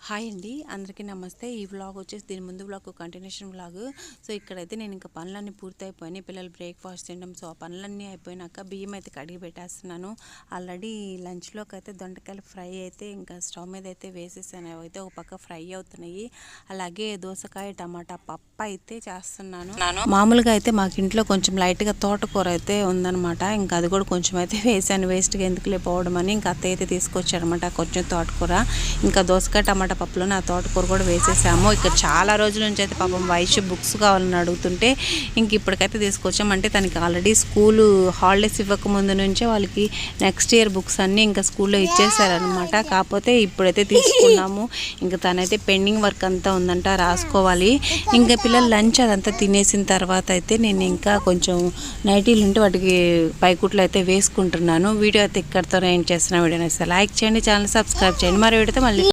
Hi అండి, అందరికీ నమస్తే. ఈ వ్లాగ్ వచ్చేసి దీని ముందు వ్లాగ్ కంటిన్యూషన్ వ్లాగ్. సో ఇక్కడైతే నేను ఇంకా పనులన్నీ పూర్తి అయిపోయినాయి. పిల్లలు బ్రేక్ఫాస్ట్ తినడం, సో ఆ పనులన్నీ అయిపోయినాక బియ్యం అయితే కడిగి పెట్టేస్తున్నాను. ఆల్రెడీ లంచ్లోకి అయితే దొండకాయలు ఫ్రై అయితే ఇంకా స్టవ్ మీద అయితే వేసేసాను. అయితే ఒక పక్క ఫ్రై అవుతున్నాయి. అలాగే దోసకాయ టమాటా పప్పు అయితే చేస్తున్నాను. మామూలుగా అయితే మాకు ఇంట్లో కొంచెం లైట్గా తోటకూర అయితే ఉందన్నమాట. ఇంకా అది కూడా కొంచెం అయితే వేసాను, వేస్ట్గా ఎందుకు లేకపోవడం అని. ఇంకా అత్త అయితే తీసుకొచ్చారనమాట కొంచెం తోటకూర. ఇంకా దోసకాయ టమాటా పప్పులో నా తోటకూర కూడా వేసేసాము. ఇక్కడ చాలా రోజుల నుంచి అయితే పాపం వైష్ బుక్స్ కావాలని అడుగుతుంటే ఇంక ఇప్పటికైతే తీసుకొచ్చామంటే తనకి ఆల్రెడీ స్కూలు హాలిడేస్ ఇవ్వకముందు నుంచే వాళ్ళకి నెక్స్ట్ ఇయర్ బుక్స్ అన్నీ ఇంకా స్కూల్లో ఇచ్చేసారనమాట. కాకపోతే ఇప్పుడైతే తీసుకున్నాము. ఇంకా తనైతే పెండింగ్ వర్క్ అంతా ఉందంట, రాసుకోవాలి. ఇంకా పిల్లలు లంచ్ అదంతా తినేసిన తర్వాత అయితే నేను ఇంకా కొంచెం నైటీలు ఉంటే వాటికి పైకుట్లు అయితే వేసుకుంటున్నాను. వీడియో అయితే ఇక్కడితో నేను చేస్తున్న వీడియోని అయితే లైక్ చేయండి, ఛానల్ సబ్స్క్రైబ్ చేయండి. మరి వీడితే మళ్ళీ